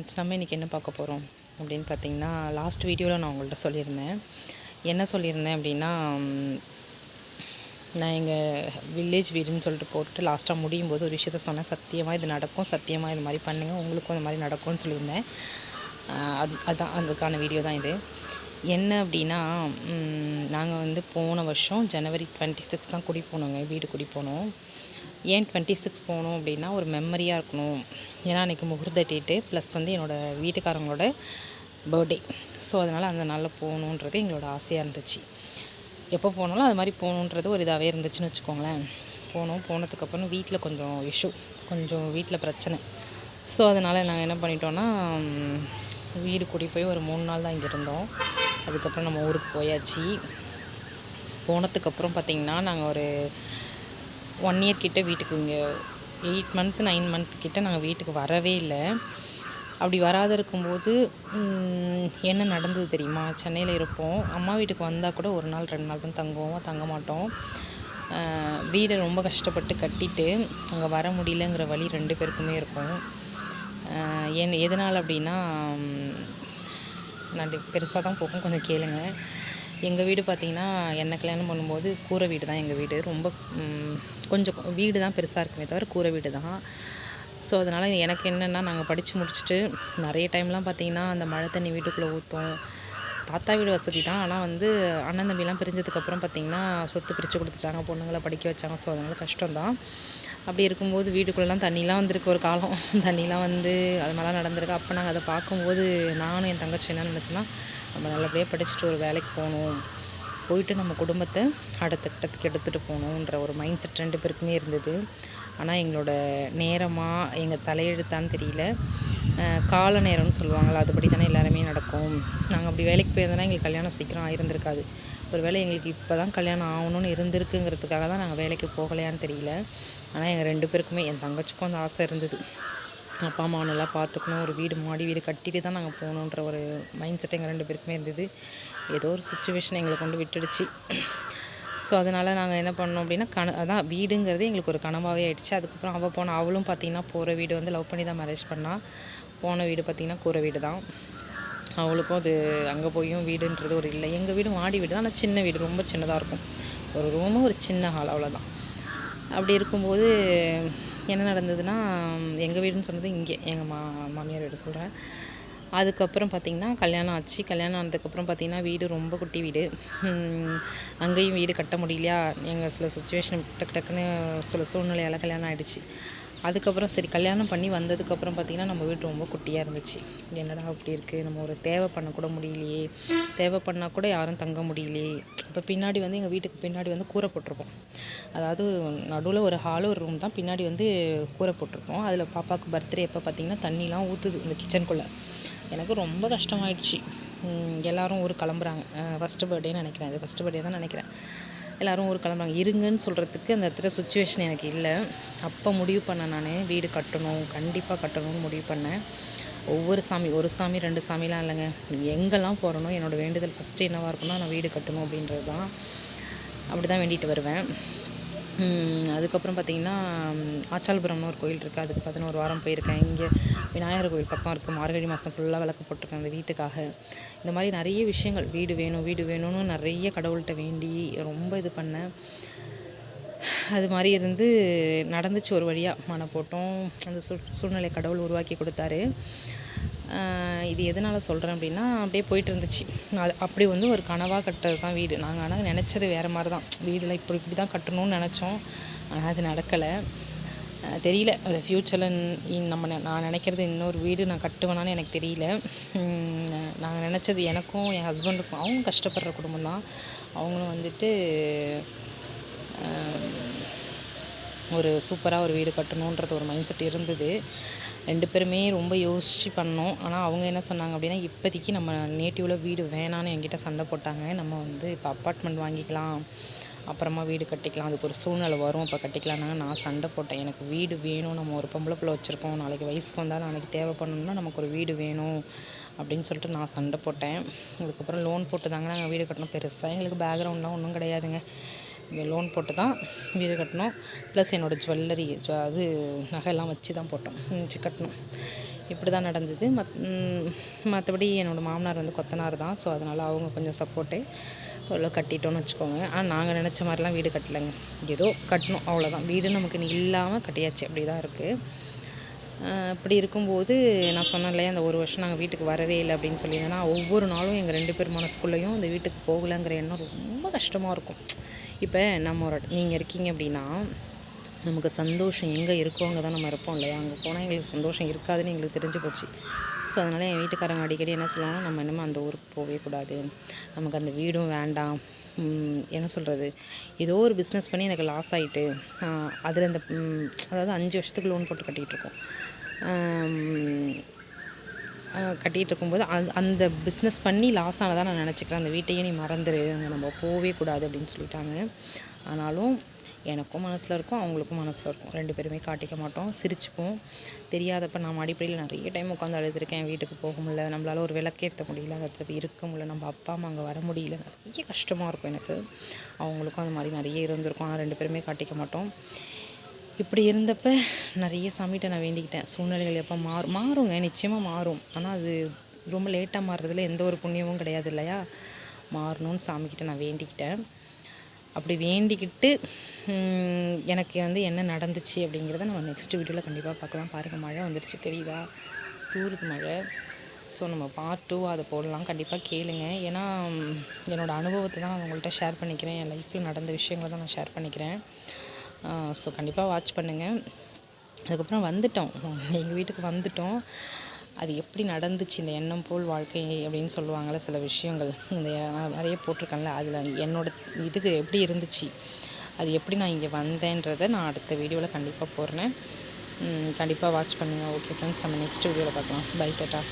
Friends, நம்ம இன்றைக்கி என்ன பார்க்க போகிறோம் அப்படின்னு பார்த்தீங்கன்னா, லாஸ்ட் வீடியோவில் நான் உங்கள்கிட்ட சொல்லியிருந்தேன். என்ன சொல்லியிருந்தேன் அப்படின்னா, நான் எங்கள் வில்லேஜ் வீடுன்னு சொல்லிட்டு போட்டு லாஸ்ட்டாக முடியும் போது ஒரு விஷயத்த சொன்னேன். சத்தியமாக இது நடக்கும், சத்தியமாக இது மாதிரி பண்ணுங்கள், உங்களுக்கும் இந்த மாதிரி நடக்கும்னு சொல்லியிருந்தேன். அதுதான் அதுக்கான வீடியோ தான் இது. என்ன அப்படின்னா, நாங்கள் வந்து போன வருஷம் ஜனவரி 26 தான் குடி போனோங்க, வீடு குடி போனோம். ஏன் 26 போனோம் அப்படின்னா, ஒரு மெமரியாக இருக்கணும். ஏன்னா அன்றைக்கி முகூர்த்த டேட்டு ப்ளஸ் வந்து என்னோடய வீட்டுக்காரங்களோட பர்த்டே. ஸோ அதனால் அந்த நாளில் போகணுன்றது எங்களோட ஆசையாக இருந்துச்சு. எப்போ போனாலும் அது மாதிரி போகணுன்றது ஒரு இதாகவே இருந்துச்சுன்னு வச்சுக்கோங்களேன். போனதுக்கப்புறம் வீட்டில் கொஞ்சம் கொஞ்சம் வீட்டில் பிரச்சனை. ஸோ அதனால் நாங்கள் என்ன பண்ணிட்டோன்னா, வீடு கூடி போய் ஒரு 3 நாள் தான் இங்கே இருந்தோம். அதுக்கப்புறம் நம்ம ஊருக்கு போயாச்சு. போனதுக்கப்புறம் பார்த்திங்கன்னா, நாங்கள் ஒரு 1 இயர் கிட்ட வீட்டுக்கு இங்கே 8 மந்த் 9 மந்த் கிட்ட நாங்கள் வீட்டுக்கு வரவே இல்லை. அப்படி வராத இருக்கும்போது என்ன நடந்தது தெரியுமா? சென்னையில் இருப்போம். அம்மா வீட்டுக்கு வந்தால் கூட 1 நாள் 2 நாள் தான் தங்குவோம், தங்க மாட்டோம். வீடை ரொம்ப கஷ்டப்பட்டு கட்டிட்டு அங்கே வர முடியலங்கிற வழி 2 பேருக்குமே இருக்கும். எதனால் அப்படின்னா, நான் பெருசாக தான் போகும், கொஞ்சம் கேளுங்க. எங்கள் வீடு பார்த்திங்கன்னா, என்னை கல்யாணம் பண்ணும்போது கூரை வீடு தான் எங்கள் வீடு. ரொம்ப கொஞ்சம் வீடு தான் பெருசாக இருக்குமே தவிர கூரை வீடு தான். ஸோ அதனால் எனக்கு என்னென்னா, நாங்கள் படித்து முடிச்சுட்டு நிறைய டைம்லாம் பார்த்திங்கன்னா, அந்த மழை தண்ணி வீட்டுக்குள்ளே ஊற்றும். தாத்தா வீடு வசதி தான், ஆனால் வந்து அண்ணன் தம்பிலாம் பிரிஞ்சதுக்கப்புறம் பார்த்திங்கன்னா, சொத்து பிரித்து கொடுத்துட்டாங்க, பொண்ணுங்களை படிக்க வச்சாங்க. ஸோ அதனால் கஷ்டம்தான். அப்படி இருக்கும்போது வீட்டுக்குள்ளெலாம் தண்ணிலாம் வந்திருக்கு ஒரு காலம். தண்ணிலாம் வந்து அது மாதிரிலாம் நடந்திருக்கு. அப்போ நாங்கள் அதை பார்க்கும்போது நானும் என் தங்கச்சி என்ன நினச்சோன்னா, நம்ம நல்லபடியாக படிச்சுட்டு ஒரு வேலைக்கு போகணும், போயிட்டு நம்ம குடும்பத்தை அடுத்த கட்டத்துக்கு எடுத்துகிட்டு போகணுன்ற ஒரு மைண்ட் செட் 2 பேருக்குமே இருந்தது. ஆனால் எங்களோட நேரமாக எங்கள் தலையெழுத்தான்னு தெரியல, கால நேரம்னு சொல்லுவாங்கள்ல, அதுபடி தானே எல்லாருமே நடக்கும். நாங்கள் அப்படி வேலைக்கு போயிருந்தோன்னா எங்களுக்கு கல்யாணம் சீக்கிரம் ஆகிருந்திருக்காது. ஒரு வேளை எங்களுக்கு இப்போ தான் கல்யாணம் ஆகணும்னு இருந்திருக்குங்கிறதுக்காக தான் நாங்கள் வேலைக்கு போகலையான்னு தெரியல. ஆனால் எங்கள் 2 பேருக்குமே, என் தங்கச்சிக்கும் அந்த ஆசை இருந்தது. அப்பா அம்மாவை நல்லா பார்த்துக்கணும், ஒரு மாடி வீடு கட்டிட்டு தான் நாங்கள் போகணுன்ற ஒரு மைண்ட் செட் எங்கள் 2 பேருக்குமே இருந்தது. ஏதோ ஒரு சுச்சுவேஷன் எங்களை கொண்டு விட்டுடுச்சு. ஸோ அதனால் நாங்கள் என்ன பண்ணோம் அப்படின்னா, அதான் வீடுங்கிறது எங்களுக்கு ஒரு கனவாகவே ஆகிடுச்சு. அதுக்கப்புறம் அவளும் பார்த்திங்கன்னா போகிற வீடு வந்து லவ் பண்ணி தான் மேரேஜ் பண்ணாள். போன வீடு பார்த்திங்கன்னா கூரை வீடு தான். அவளுக்கும் அது அங்கே போயும் வீடுன்றது ஒரு இல்லை. எங்கள் வீடு மாடி வீடு தான், ஆனால் சின்ன வீடு, ரொம்ப சின்னதாக இருக்கும். ஒரு ரூமு, ஒரு சின்ன ஹால், அவ்வளோதான். அப்படி இருக்கும்போது என்ன நடந்ததுன்னா, எங்கள் வீடுன்னு சொன்னது இங்கே எங்கள் மாமியார் வீடு சொல்கிறேன். அதுக்கப்புறம் பார்த்திங்கன்னா கல்யாணம் ஆச்சு. கல்யாணம் ஆனதுக்கப்புறம் பார்த்திங்கன்னா, வீடு ரொம்ப குட்டி வீடு. அங்கேயும் வீடு கட்ட முடியலையா, எங்கள் சில சுச்சுவேஷன் டக்குன்னு சில சூழ்நிலையால் கல்யாணம் ஆகிடுச்சு. அதுக்கப்புறம் சரி, கல்யாணம் பண்ணி வந்ததுக்கப்புறம் பார்த்திங்கன்னா, நம்ம வீடு ரொம்ப குட்டியாக இருந்துச்சு. என்னடா அப்படி இருக்குது, நம்ம ஒரு தேவை பண்ணக்கூட முடியலையே, தேவை பண்ணால் கூட யாரும் தங்க முடியலையே. இப்போ பின்னாடி வந்து எங்கள் வீட்டுக்கு பின்னாடி வந்து கூரை போட்டிருப்போம். அதாவது நடுவில் ஒரு ஹாலு, ஒரு ரூம் தான், பின்னாடி வந்து கூரை போட்டிருப்போம். அதில் பாப்பாவுக்கு பர்த்டே எப்போ பார்த்திங்கன்னா தண்ணிலாம் ஊற்றுது இந்த கிச்சனுக்குள்ளே. எனக்கு ரொம்ப கஷ்டமாயிடுச்சு. எல்லோரும் ஊருக்கு கிளம்புறாங்க. ஃபஸ்ட்டு பர்த்டேன்னு நினைக்கிறேன், இது ஃபஸ்ட்டு பர்த்டே தான் நினைக்கிறேன். எல்லோரும் ஊருக்கு கிளம்புறாங்க. இருங்கன்னு சொல்கிறதுக்கு அந்த இடத்துல சுச்சுவேஷன் எனக்கு இல்லை. அப்போ முடிவு பண்ணேன், நான் வீடு கட்டணும், கண்டிப்பாக கட்டணும்னு முடிவு பண்ணேன். ஒவ்வொரு சாமி, ஒரு சாமி 2 சாமிலாம் இல்லைங்க, எங்கெல்லாம் போகிறனோ என்னோடய வேண்டுதல் ஃபஸ்ட்டு என்னவாக இருக்குன்னா, நான் வீடு கட்டணும் அப்படின்றது தான். அப்படி தான் வேண்டிட்டு வருவேன். அதுக்கப்புறம் பார்த்திங்கன்னா, ஆச்சால்புரம்னு ஒரு கோயில் இருக்குது, அதுக்கு 11 வாரம் போயிருக்கேன். இங்கே விநாயகர் கோயில் பக்கம் இருக்குது, மார்கழி மாதம் ஃபுல்லாக விளக்கு போட்டிருக்கேன் அந்த வீட்டுக்காக. இந்த மாதிரி நிறைய விஷயங்கள், வீடு வேணும் வீடு வேணும்னு நிறைய கடவுள்கிட்ட வேண்டி ரொம்ப இது பண்ணேன். அது மாதிரி இருந்து நடந்துச்சு. ஒரு வழியாக மன போட்டோம். அந்த சூழ்நிலை கடவுள் உருவாக்கி கொடுத்தாரு. இது எதனால் சொல்கிறேன் அப்படின்னா, அப்படியே போயிட்டு இருந்துச்சு. அது அப்படி வந்து ஒரு கனவாக கட்டுறது தான் வீடு. நாங்கள் ஆனால் நினச்சது வேறு மாதிரி தான். வீடெலாம் இப்படி தான் கட்டணும்னு நினச்சோம். ஆனால் அது நடக்கலை. தெரியல, அது ஃப்யூச்சரில் நான் நினைக்கிறது இன்னொரு வீடு நான் கட்டுவேனான்னு எனக்கு தெரியல. நாங்கள் நினச்சது, எனக்கும் என் ஹஸ்பண்டுக்கும், அவங்க கஷ்டப்படுற குடும்பம் தான். அவங்களும் வந்துட்டு ஒரு சூப்பராக ஒரு வீடு கட்டணுன்றது ஒரு மைண்ட் செட் இருந்தது. 2 பேருமே ரொம்ப யோசித்து பண்ணோம். ஆனால் அவங்க என்ன சொன்னாங்க அப்படின்னா, இப்போதைக்கு நம்ம நேட்டிவில் வீடு வேணான்னு என்கிட்ட சண்டை போட்டாங்க. நம்ம வந்து இப்போ அப்பார்ட்மெண்ட் வாங்கிக்கலாம், அப்புறமா வீடு கட்டிக்கலாம், அதுக்கு ஒரு சூழ்நிலை வரும், இப்போ கட்டிக்கலாம்னாங்க. நான் சண்டை போட்டேன், எனக்கு வீடு வேணும், நம்ம ஒரு பொம்பளை பிள்ளை வச்சுருக்கோம், நாளைக்கு வயசுக்கு வந்தால் நாளைக்கு தேவைப்படணும்னா நமக்கு ஒரு வீடு வேணும் அப்படின்னு சொல்லிட்டு நான் சண்டை போட்டேன். அதுக்கப்புறம் லோன் போட்டு தாங்க நாங்கள் வீடு கட்டணும். பெருசாக எங்களுக்கு பேக்ரவுண்ட்லாம் ஒன்றும் கிடையாதுங்க. லோன் போட்டு தான் வீடு கட்டினோம். ப்ளஸ் என்னோடய ஜுவல்லரி அது நகையெல்லாம் வச்சு தான் போட்டோம், கட்டணும். இப்படி தான் நடந்தது. மற்றபடி என்னோடய மாமனார் வந்து கொத்தனார் தான். ஸோ அதனால் அவங்க கொஞ்சம் சப்போர்ட்டு ஓரளவு கட்டிட்டோன்னு வச்சுக்கோங்க. ஆனால் நாங்கள் நினச்ச மாதிரிலாம் வீடு கட்டலைங்க. ஏதோ கட்டணும் அவ்வளோதான். வீடு நமக்கு இல்லாமல் கட்டியாச்சு, அப்படி தான் இருக்குது. இப்படி இருக்கும்போது நான் சொன்னேன் இல்லையா, அந்த 1 வருஷம் நாங்கள் வீட்டுக்கு வரவே இல்லை அப்படின்னு சொல்லியிருந்தேன்னா, ஒவ்வொரு நாளும் எங்கள் 2 பேர் மனசுக்குள்ளேயும் இந்த வீட்டுக்கு போகலைங்கிற எண்ணம் ரொம்ப கஷ்டமாக இருக்கும். இப்போ நீங்கள் இருக்கீங்க அப்படின்னா, நமக்கு சந்தோஷம் எங்கே இருக்கோ அங்கே தான் நம்ம இருப்போம் இல்லையா? அங்கே போனால் எங்களுக்கு சந்தோஷம் இருக்காதுன்னு எங்களுக்கு தெரிஞ்சு போச்சு. ஸோ அதனால் என் வீட்டுக்காரங்க அடிக்கடி என்ன சொல்லுவாங்கன்னா, நம்ம இன்னும் அந்த ஊருக்கு போகவே கூடாது, நமக்கு அந்த வீடும் வேண்டாம். என்ன சொல்கிறது, ஏதோ ஒரு பிஸ்னஸ் பண்ணி எனக்கு லாஸ் ஆகிட்டு அதில் இந்த அதாவது 5 வருஷத்துக்கு லோன் போட்டு கட்டிகிட்ருக்கோம். கட்டிகிட்டு இருக்கும்போது அந்த பிஸ்னஸ் பண்ணி லாஸ் ஆனதாக நான் நினச்சிக்கிறேன். அந்த வீட்டையே நீ மறந்துடு, அங்கே நம்ம போகவே கூடாது அப்படின்னு சொல்லிட்டாங்க. ஆனாலும் எனக்கும் மனசில் இருக்கும், அவங்களுக்கும் மனசில் இருக்கும். 2 பேருமே காட்டிக்க மாட்டோம், சிரிச்சுப்போம். தெரியாதப்போ நான் மாடிப்படியில் நிறைய டைம் உட்காந்து அழுதுருக்கேன். வீட்டுக்கு போக முடியல, நம்மளால் ஒரு விளக்கேற்ற முடியல, அந்த இடத்துல இருக்க முடியல, நம்ம அப்பா அம்மா அங்கே வர முடியல, நிறைய கஷ்டமாக இருக்கும் எனக்கு. அவங்களுக்கும் அந்த மாதிரி நிறைய இருந்திருக்கும். ஆனால் 2 பேருமே காட்டிக்க மாட்டோம். இப்படி இருந்தப்ப நிறைய சாமிகிட்ட நான் வேண்டிக்கிட்டேன். சூழ்நிலைகள் எப்போ மாறுங்க, நிச்சயமாக மாறும். ஆனால் அது ரொம்ப லேட்டாக மாறுறதுல எந்த ஒரு புண்ணியமும் கிடையாது இல்லையா? மாறணும்னு சாமிக்கிட்ட நான் வேண்டிக்கிட்டேன். அப்படி வேண்டிக்கிட்டு எனக்கு வந்து என்ன நடந்துச்சு அப்படிங்கிறத நம்ம நெக்ஸ்ட் வீடியோவில் கண்டிப்பாக பார்க்கலாம். பாருங்கள், மழை வந்துடுச்சு, தெரியுதா? தூருது மழை. ஸோ நம்ம பார்ட் 2 அதை போடலாம். கண்டிப்பாக கேளுங்க. ஏன்னா என்னோடய அனுபவத்தை தான் நான் உங்கள்கிட்ட ஷேர் பண்ணிக்கிறேன். என் லைஃப்பில் நடந்த விஷயங்களை தான் நான் ஷேர் பண்ணிக்கிறேன். ஸோ கண்டிப்பாக வாட்ச் பண்ணுங்கள். அதுக்கப்புறம் வந்துட்டோம், எங்கள் வீட்டுக்கு வந்துட்டோம். அது எப்படி நடந்துச்சு, இந்த எண்ணம் போல் வாழ்க்கை அப்படின்னு சொல்லுவாங்கள்ல சில விஷயங்கள், இந்த நிறைய போட்டிருக்கேன்ல, அதில் என்னோடய இதுக்கு எப்படி இருந்துச்சு, அது எப்படி நான் இங்கே வந்தேன்றதை நான் அடுத்த வீடியோவில் கண்டிப்பாக போடுறேன். கண்டிப்பாக வாட்ச் பண்ணுங்கள். ஓகே ஃப்ரெண்ட்ஸ், நம்ம நெக்ஸ்ட் வீடியோவில் பார்க்கலாம். Bye, tata.